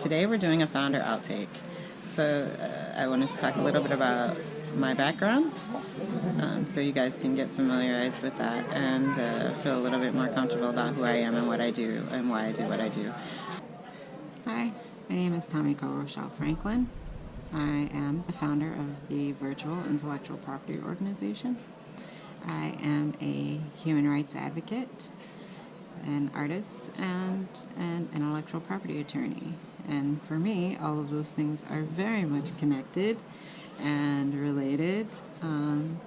Today we're doing a founder outtake. So I wanted to talk a little bit about my background, so you guys can get familiarized with that and feel a little bit more comfortable about who I am and what I do and why I do what I do. Hi, my name is Tamiko Rochelle Franklin. I am the founder of the Virtual Intellectual Property Organization. I am a human rights advocate, an artist, and an intellectual property attorney. And for me, all of those things are very much connected and related. And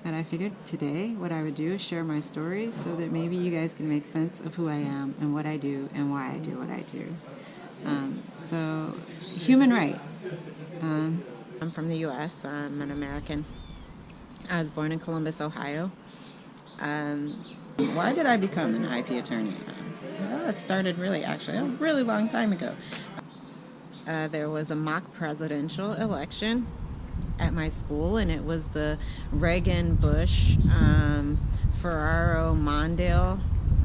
I figured today what I would do is share my story so that maybe you guys can make sense of who I am and what I do and why I do what I do. So, human rights. I'm from the U.S. I'm an American. I was born in Columbus, Ohio. Why did I become an IP attorney? Well, it started actually a really long time ago. There was a mock presidential election at my school, and it was the Reagan-Bush, Ferraro-Mondale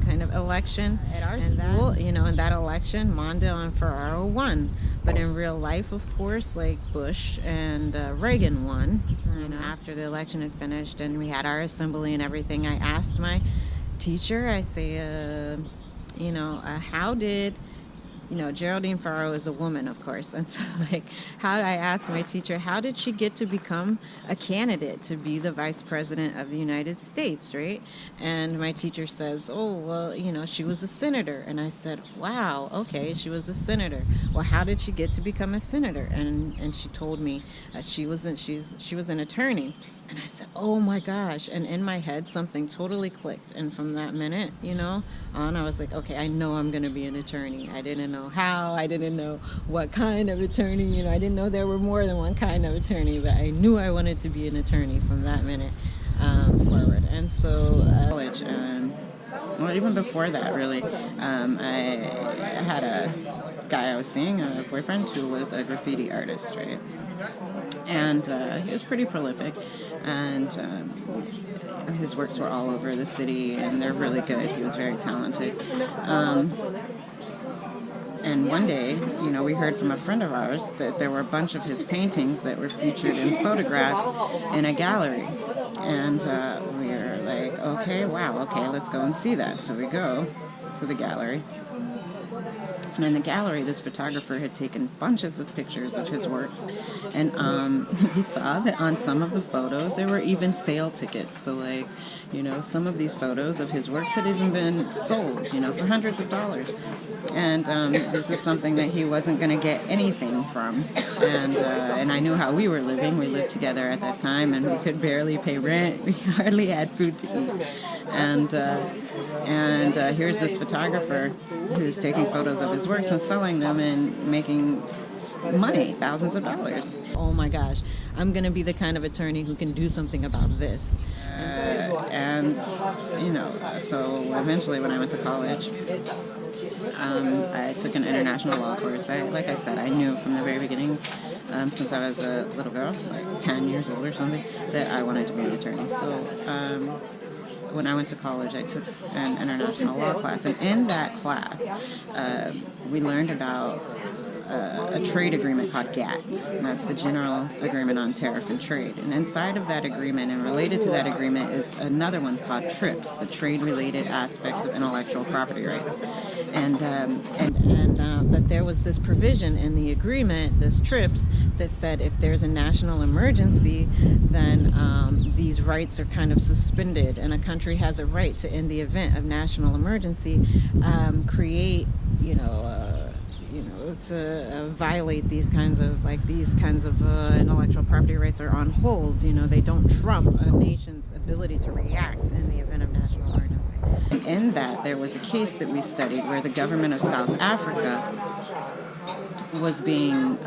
kind of election at our school. In that election, Mondale and Ferraro won. But in real life, of course, Bush and Reagan won. After the election had finished and we had our assembly and everything, I asked my teacher, I say, how did, Geraldine Ferraro is a woman, of course. And so, I asked my teacher, how did she get to become a candidate to be the vice president of the United States, right? And my teacher says, oh, well, she was a senator. And I said, wow, okay, she was a senator. Well, how did she get to become a senator? And she told me she was an attorney. And I said, oh my gosh. And in my head, something totally clicked. And from that minute, on, I was like, okay, I know I'm going to be an attorney. I didn't know how. I didn't know what kind of attorney. I didn't know there were more than one kind of attorney. But I knew I wanted to be an attorney from that minute forward. And so college, well, even before that, really, I had a guy I was seeing, a boyfriend, who was a graffiti artist, right? And he was pretty prolific, and his works were all over the city, and they're really good. He was very talented. And one day, we heard from a friend of ours that there were a bunch of his paintings that were featured in photographs in a gallery. And we were like, okay, let's go and see that. So we go to the gallery. And in the gallery, this photographer had taken bunches of pictures of his works. And he saw that on some of the photos, there were even sale tickets. So, some of these photos of his works had even been sold, for hundreds of dollars. And this is something that he wasn't going to get anything from. And I knew how we were living. We lived together at that time, and we could barely pay rent. We hardly had food to eat. And here's this photographer who's taking photos of his works and selling them and making money, thousands of dollars. Oh my gosh, I'm going to be the kind of attorney who can do something about this. So eventually when I went to college, I took an international law course. Like I said, I knew from the very beginning, since I was a little girl, 10 years old or something, that I wanted to be an attorney. So when I went to college, I took an international law class, and in that class, we learned about a trade agreement called GATT, and that's the General Agreement on Tariff and Trade. And inside of that agreement, and related to that agreement, is another one called TRIPS, the Trade-Related Aspects of Intellectual Property Rights. But there was this provision in the agreement, this TRIPS, that said if there's a national emergency, then these rights are kind of suspended, and a country has a right to, in the event of national emergency, create, to violate these kinds of intellectual property rights are on hold. They don't trump a nation's ability to react in the event of national emergency. In that, there was a case that we studied where the government of South Africa was being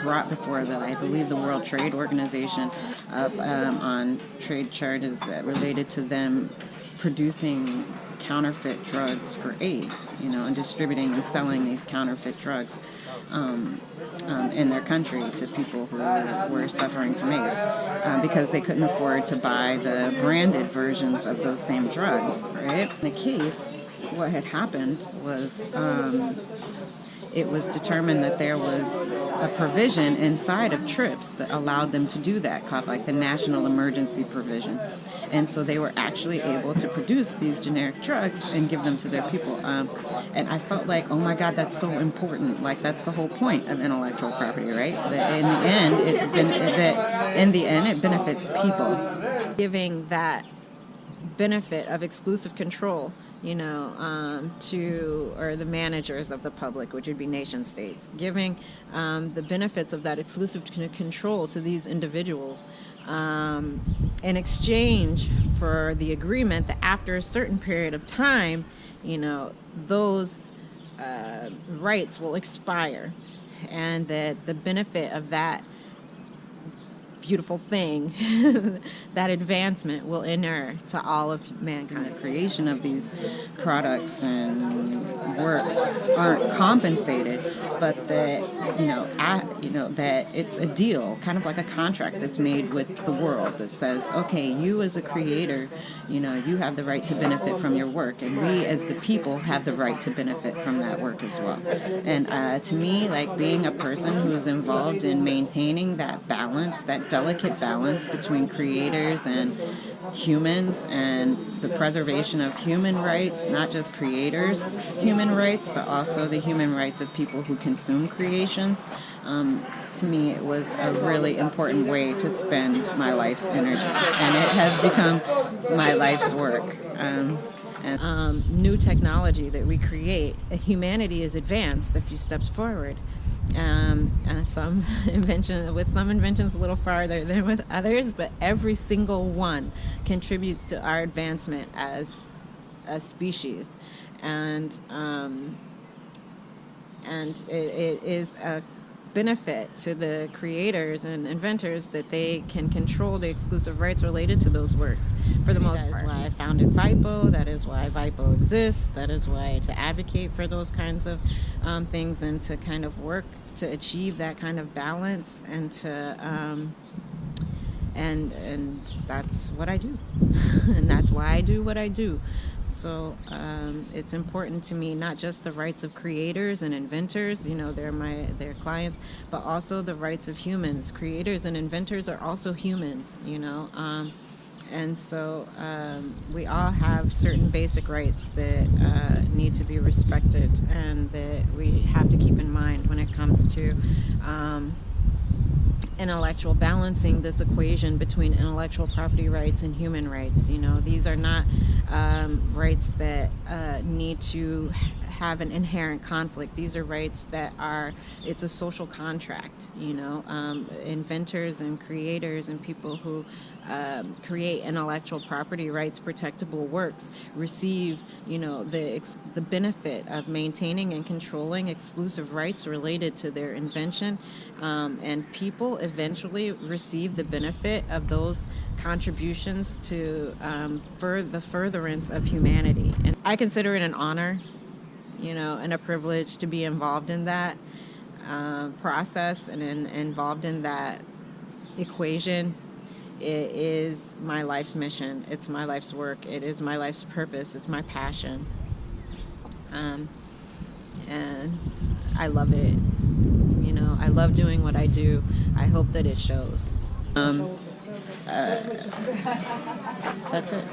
brought before I believe the World Trade Organization on trade charges that related to them producing counterfeit drugs for AIDS, and distributing and selling these counterfeit drugs in their country to people who were suffering from AIDS because they couldn't afford to buy the branded versions of those same drugs, right? In the case, what had happened was it was determined that there was a provision inside of TRIPS that allowed them to do that, called like the National Emergency Provision. And so they were actually able to produce these generic drugs and give them to their people. And I felt like, oh my God, that's so important. Like, that's the whole point of intellectual property, right? That in the end, it benefits people. Giving that benefit of exclusive control, or the managers of the public, which would be nation states, giving the benefits of that exclusive control to these individuals in exchange for the agreement that after a certain period of time, those rights will expire, and that the benefit of that beautiful thing, that advancement will inure to all of mankind. The creation of these products and works aren't compensated, but that that it's a deal, kind of like a contract that's made with the world that says, okay, you as a creator, you have the right to benefit from your work, and we as the people have the right to benefit from that work as well. And to me, like, being a person who is involved in maintaining that balance, that delicate balance between creators and humans, and the preservation of human rights, not just creators' human rights, but also the human rights of people who consume creations. To me, it was a really important way to spend my life's energy, and it has become my life's work. New technology that we create, humanity is advanced a few steps forward. Some inventions a little farther than with others, but every single one contributes to our advancement as a species, and it is a benefit to the creators and inventors that they can control the exclusive rights related to those works for the most part. That is why I founded VIPO. That is why VIPO exists. That is why to advocate for those kinds of things, and to kind of work to achieve that kind of balance, and to and that's what I do. And that's why I do what I do. So it's important to me, not just the rights of creators and inventors, they're clients, but also the rights of humans. Creators and inventors are also humans, and so we all have certain basic rights that need to be respected, and that we have to keep in mind when it comes to intellectual balancing this equation between intellectual property rights and human rights. These are not rights that need to have an inherent conflict. These are rights that it's a social contract. Inventors and creators and people who create intellectual property rights protectable works receive the benefit of maintaining and controlling exclusive rights related to their invention, and people eventually receive the benefit of those contributions to the furtherance of humanity. And I consider it an honor, and a privilege to be involved in that process and involved in that equation. It is my life's mission. It's my life's work. It is my life's purpose. It's my passion. And I love it. I love doing what I do. I hope that it shows. That's it.